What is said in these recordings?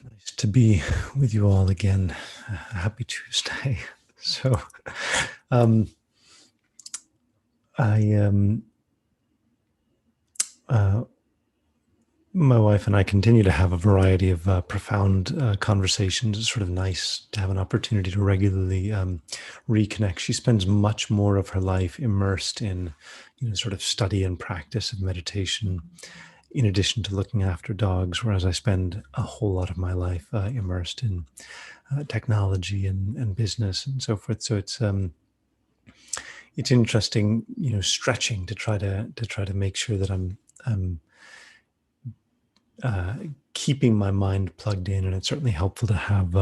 Nice to be with you all again. Happy Tuesday. So, um, I, uh, my wife and I continue to have a variety of profound conversations. It's sort of nice to have an opportunity to regularly reconnect. She spends much more of her life immersed in, sort of study and practice of meditation, in addition to looking after dogs, whereas I spend a whole lot of my life immersed in technology and business and so forth. So it's interesting, stretching to try to make sure that I'm uh, keeping my mind plugged in, and it's certainly helpful to have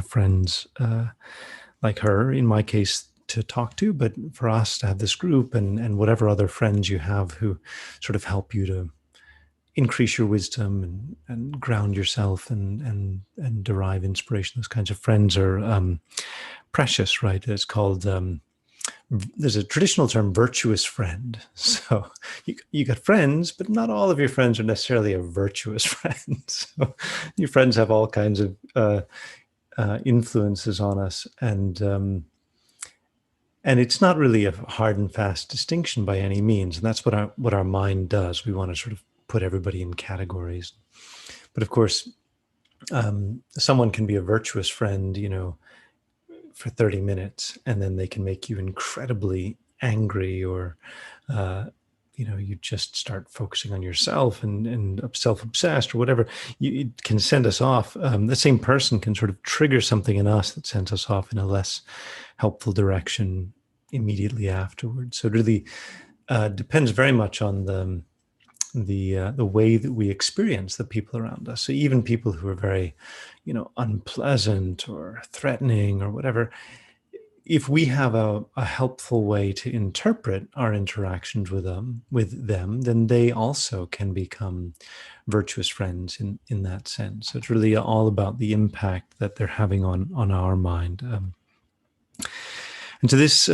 friends like her, in my case, to talk to, but for us to have this group and whatever other friends you have who sort of help you to increase your wisdom and ground yourself and derive inspiration. Those kinds of friends are precious, right? It's called there's a traditional term, virtuous friend. So you got friends, but not all of your friends are necessarily a virtuous friend. So your friends have all kinds of influences on us, and it's not really a hard and fast distinction by any means. And that's what our mind does. We want to sort of put everybody in categories, but of course, someone can be a virtuous friend, for 30 minutes, and then they can make you incredibly angry, or you just start focusing on yourself and self-obsessed or whatever. It can send us off. The same person can sort of trigger something in us that sends us off in a less helpful direction immediately afterwards. So it really depends very much on the way that we experience the people around us. So even people who are very, unpleasant or threatening or whatever, if we have a helpful way to interpret our interactions with them, then they also can become virtuous friends in that sense. So it's really all about the impact that they're having on our mind. And so this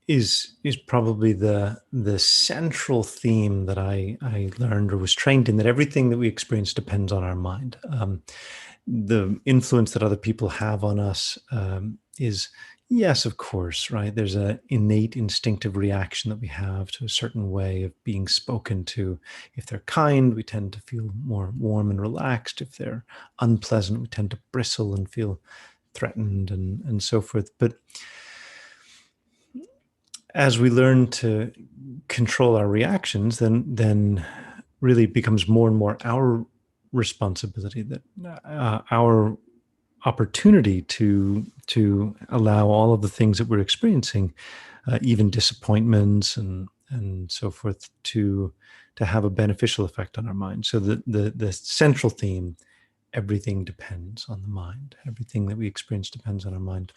is probably the central theme that I learned or was trained in, that everything that we experience depends on our mind. The influence that other people have on us is, yes, of course, right? There's an innate instinctive reaction that we have to a certain way of being spoken to. If they're kind, we tend to feel more warm and relaxed. If they're unpleasant, we tend to bristle and feel threatened and so forth. But as we learn to control our reactions, then really becomes more and more our responsibility, that our opportunity to allow all of the things that we're experiencing, even disappointments and so forth, to have a beneficial effect on our mind. So the central theme: everything depends on the mind. Everything that we experience depends on our mind.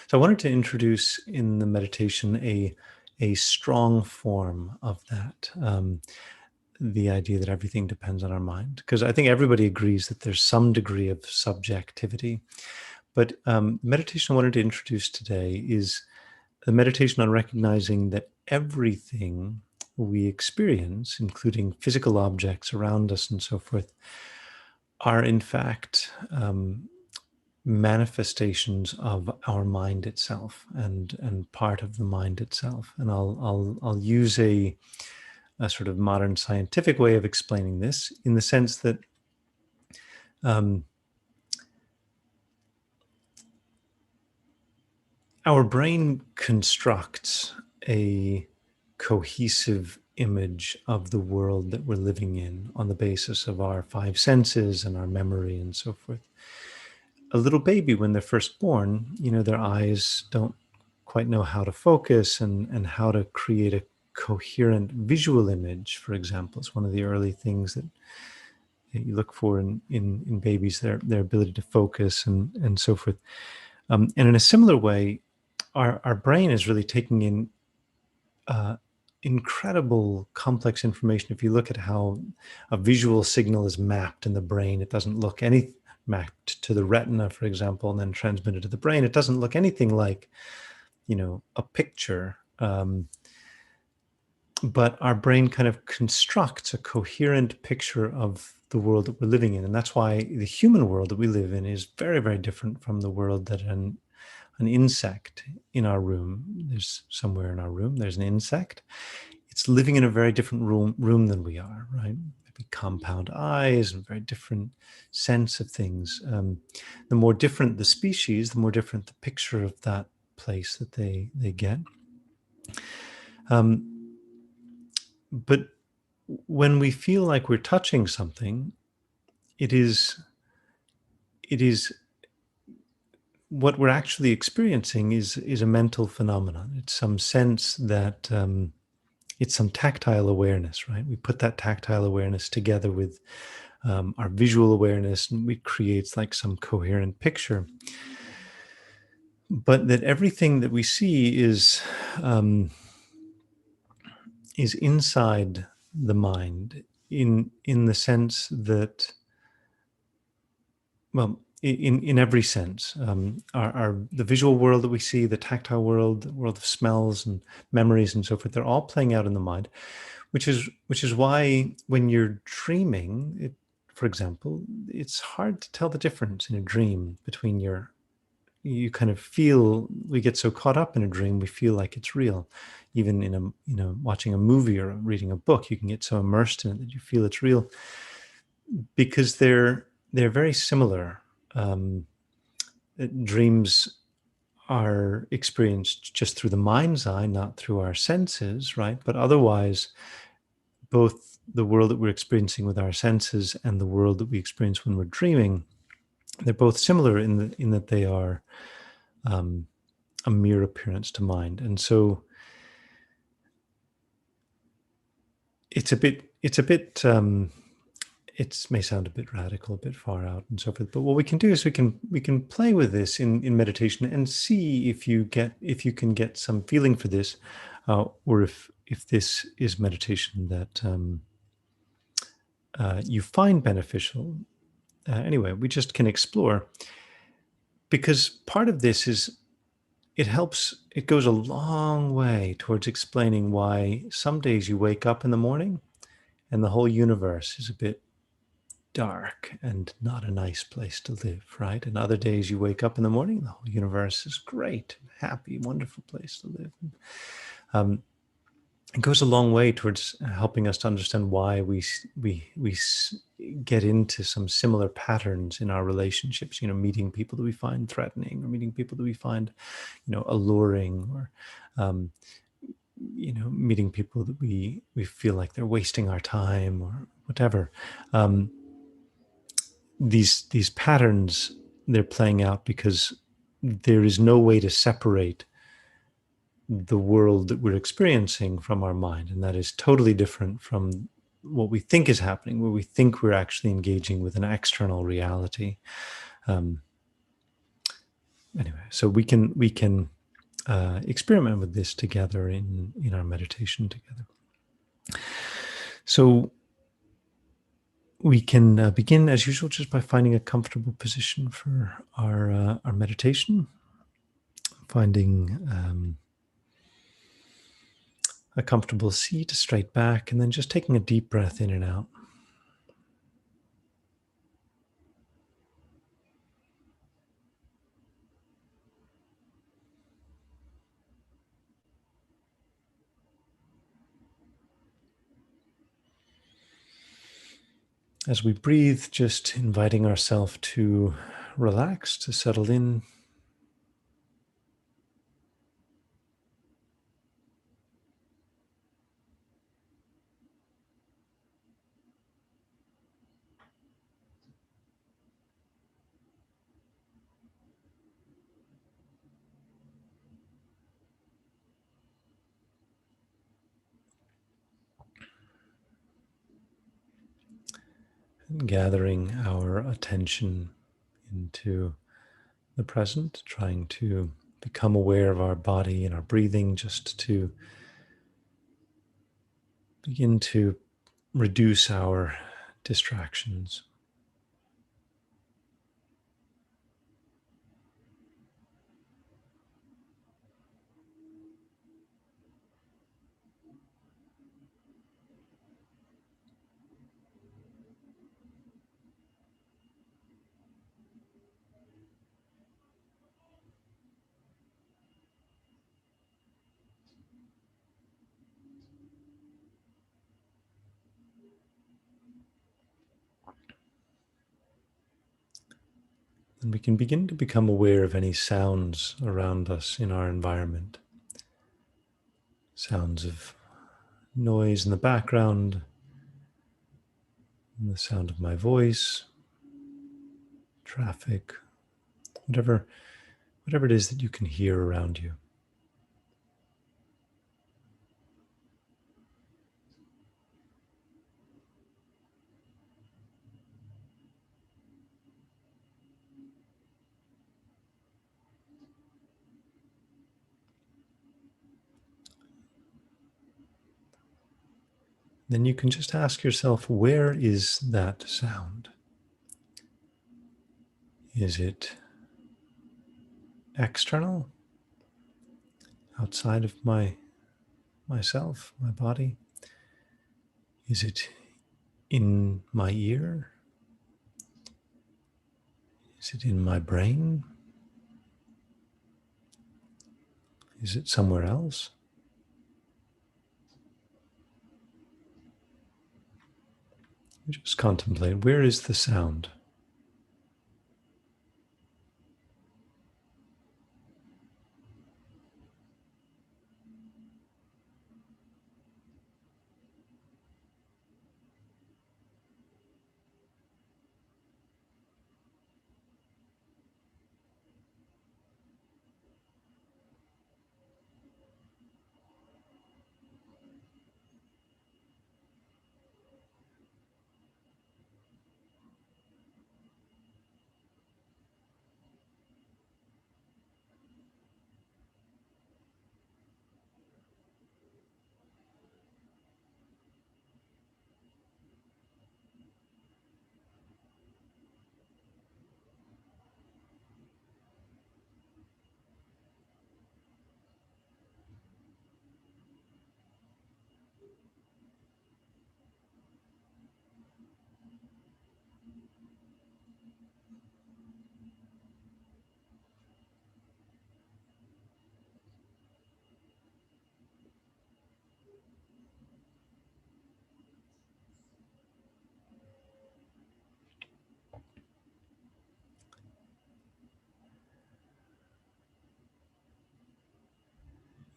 So I wanted to introduce in the meditation a strong form of that, the idea that everything depends on our mind, because I think everybody agrees that there's some degree of subjectivity. But meditation I wanted to introduce today is a meditation on recognizing that everything we experience, including physical objects around us and so forth, are in fact manifestations of our mind itself, and part of the mind itself. And I'll use a sort of modern scientific way of explaining this, in the sense that our brain constructs a cohesive image of the world that we're living in on the basis of our five senses and our memory and so forth. A little baby, when they're first born, their eyes don't quite know how to focus and how to create a coherent visual image, for example. It's one of the early things that you look for in babies, their ability to focus and so forth. And in a similar way, our brain is really taking in incredible complex information. If you look at how a visual signal is mapped in the brain, it doesn't look mapped to the retina, for example, and then transmitted to the brain. It doesn't look anything like, a picture. but our brain kind of constructs a coherent picture of the world that we're living in. And that's why the human world that we live in is very, very different from the world that an insect in our room, there's somewhere in our room, there's an insect. It's living in a very different room than we are, right? Maybe compound eyes and very different sense of things. The more different the species, the more different the picture of that place that they get. But when we feel like we're touching something, it is what we're actually experiencing is a mental phenomenon. It's some sense that it's some tactile awareness, right? We put that tactile awareness together with our visual awareness, and we create like some coherent picture. But that everything that we see is inside the mind, in the sense that, well, in every sense, the visual world that we see, the tactile world, the world of smells and memories and so forth, they're all playing out in the mind, which is why when you're dreaming, for example, it's hard to tell the difference in a dream between you kind of feel, we get so caught up in a dream, we feel like it's real. Even in watching a movie or reading a book, you can get so immersed in it that you feel it's real, because they're very similar. Dreams are experienced just through the mind's eye, not through our senses, right? But otherwise, both the world that we're experiencing with our senses and the world that we experience when we're dreaming, they're both similar in that they are a mere appearance to mind. And so it may sound a bit radical, a bit far out and so forth, but what we can do is we can play with this in meditation and see if you can get some feeling for this, or if this is meditation that you find beneficial. Anyway, we just can explore, because part of this is, it goes a long way towards explaining why some days you wake up in the morning and the whole universe is a bit dark and not a nice place to live, right? And other days you wake up in the morning, the whole universe is great, happy, wonderful place to live. It goes a long way towards helping us to understand why we get into some similar patterns in our relationships. Meeting people that we find threatening, or meeting people that we find, alluring, or meeting people that we feel like they're wasting our time or whatever. These patterns, they're playing out because there is no way to separate the world that we're experiencing from our mind, and that is totally different from what we think is happening, where we think we're actually engaging with an external reality. Anyway, so we can experiment with this together in our meditation together. So we can begin as usual just by finding a comfortable position for our meditation, finding a comfortable seat, a straight back, and then just taking a deep breath in and out. As we breathe, just inviting ourselves to relax, to settle in. Gathering our attention into the present, trying to become aware of our body and our breathing, just to begin to reduce our distractions. And we can begin to become aware of any sounds around us in our environment. Sounds of noise in the background, and the sound of my voice, traffic, whatever it is that you can hear around you. Then you can just ask yourself, where is that sound? Is it external, outside of myself, my body? Is it in my ear? Is it in my brain? Is it somewhere else? Just contemplate, where is the sound?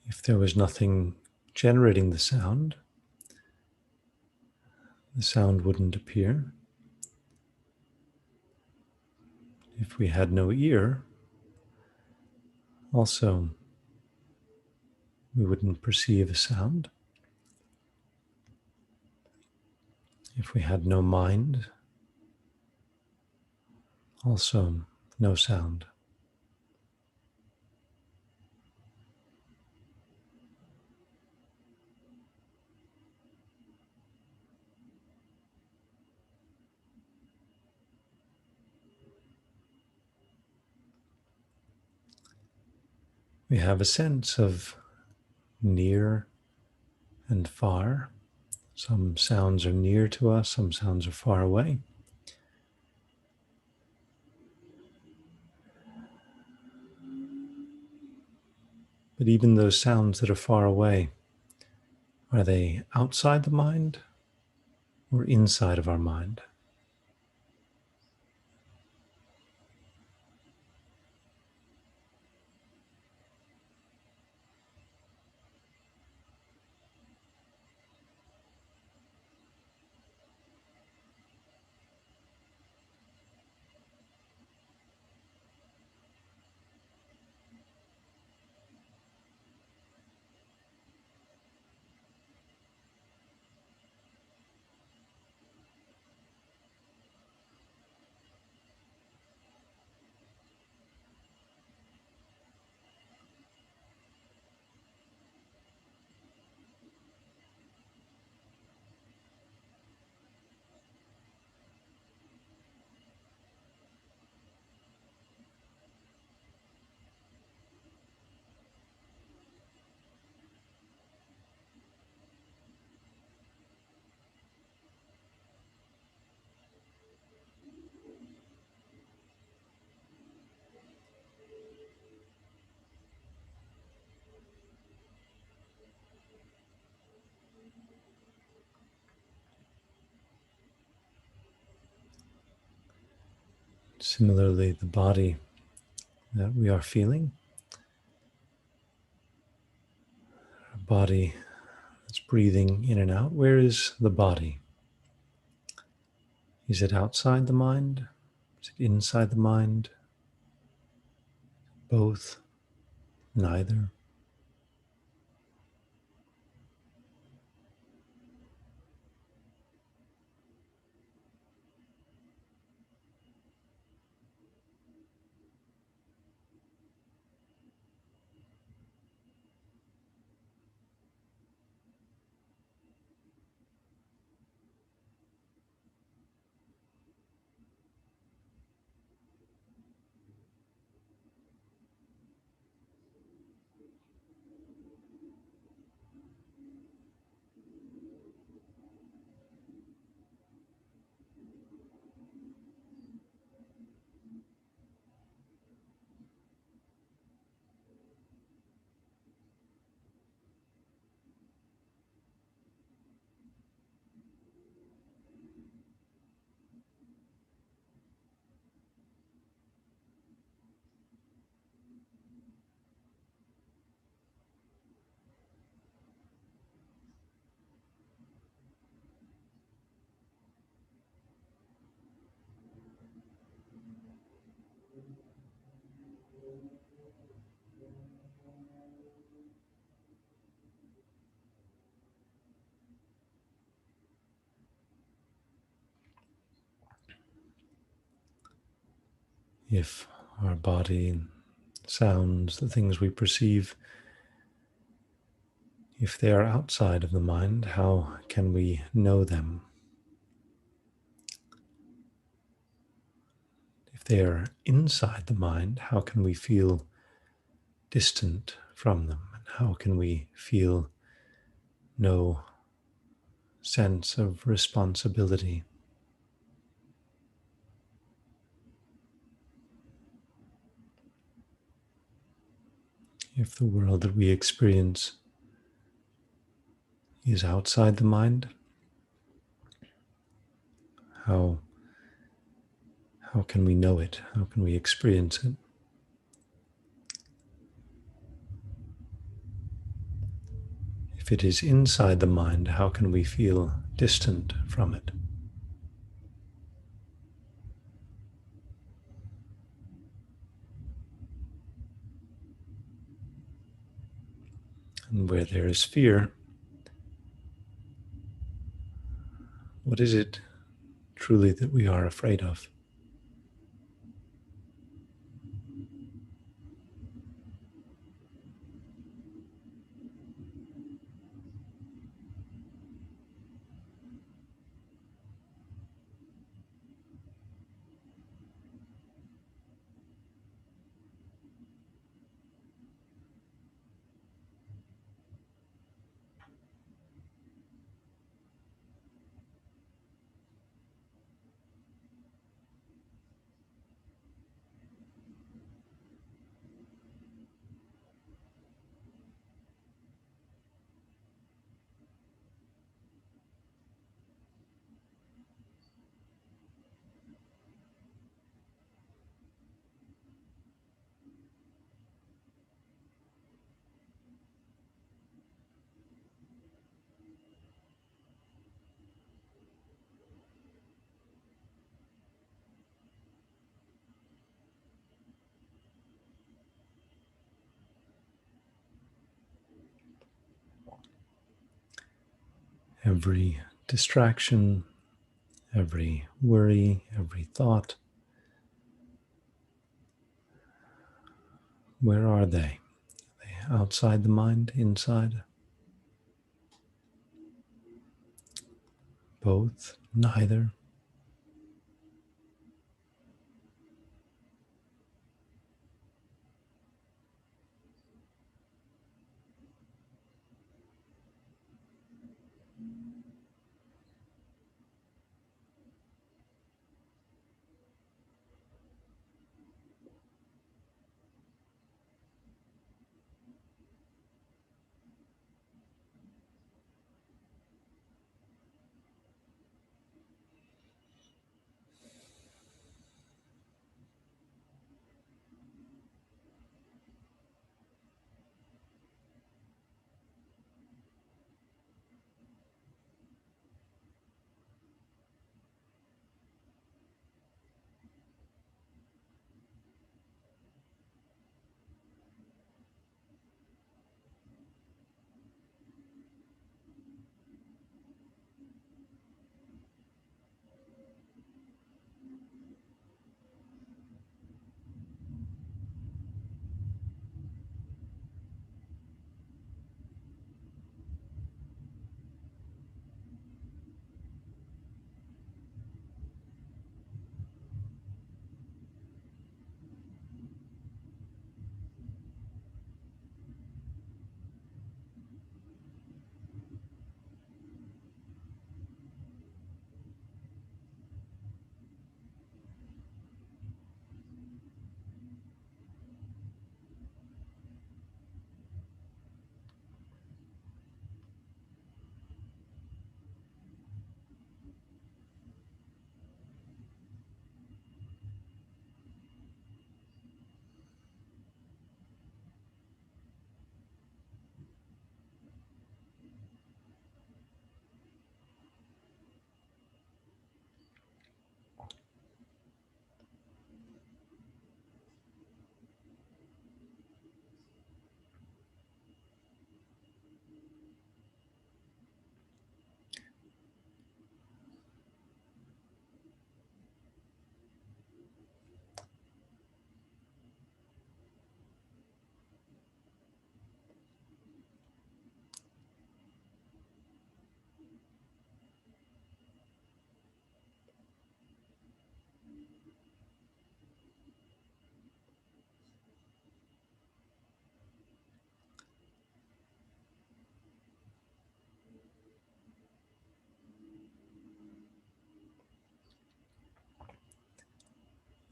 If there was nothing generating the sound wouldn't appear. If we had no ear, also we wouldn't perceive a sound. If we had no mind, also no sound. We have a sense of near and far. Some sounds are near to us, some sounds are far away. But even those sounds that are far away, are they outside the mind or inside of our mind? Similarly, the body that we are feeling, a body that's breathing in and out. Where is the body? Is it outside the mind? Is it inside the mind? Both? Neither? If our body, sounds, the things we perceive, if they are outside of the mind, how can we know them? If they are inside the mind, how can we feel distant from them? And how can we feel no sense of responsibility? If the world that we experience is outside the mind, how can we know it? How can we experience it? If it is inside the mind, how can we feel distant from it? And where there is fear, what is it truly that we are afraid of? Every distraction, every worry, every thought, where are they? Are they outside the mind, inside? Both? Neither?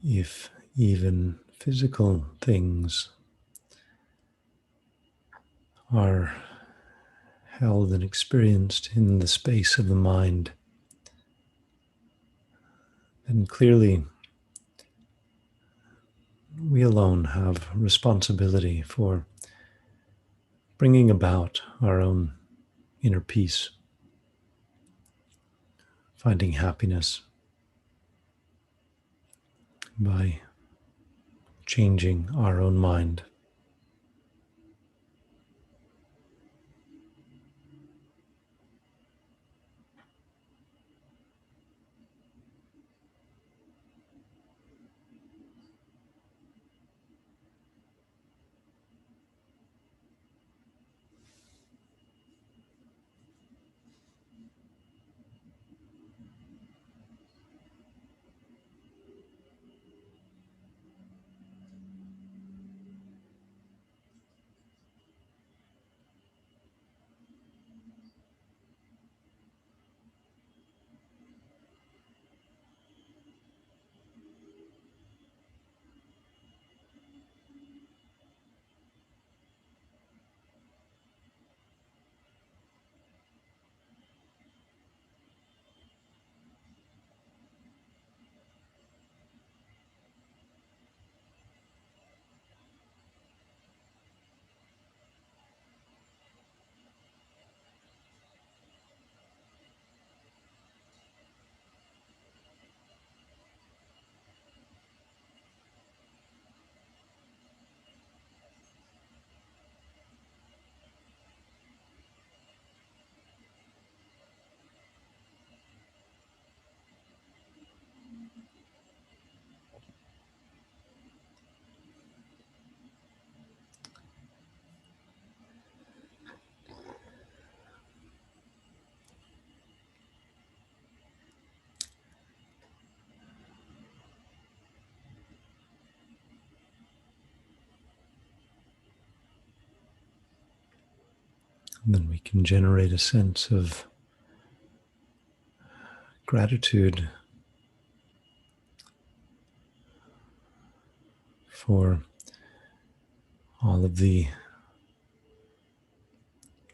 if even physical things are held and experienced in the space of the mind, then clearly we alone have responsibility for bringing about our own inner peace, finding happiness by changing our own mind. And then we can generate a sense of gratitude for all of the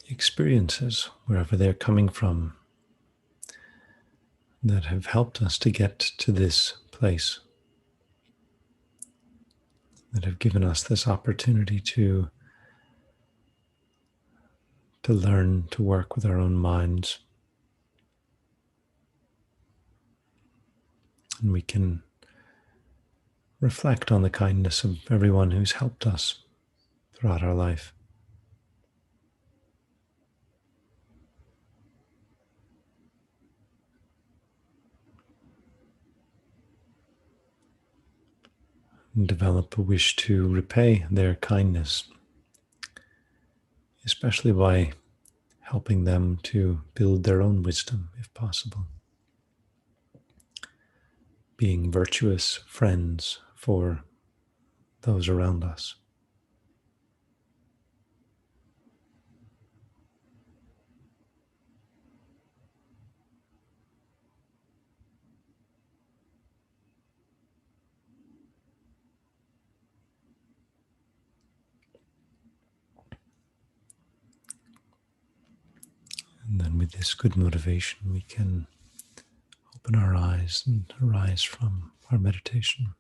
experiences, wherever they're coming from, that have helped us to get to this place, that have given us this opportunity to learn to work with our own minds. And we can reflect on the kindness of everyone who's helped us throughout our life. And develop a wish to repay their kindness, especially by helping them to build their own wisdom, if possible. Being virtuous friends for those around us. And then with this good motivation, we can open our eyes and arise from our meditation.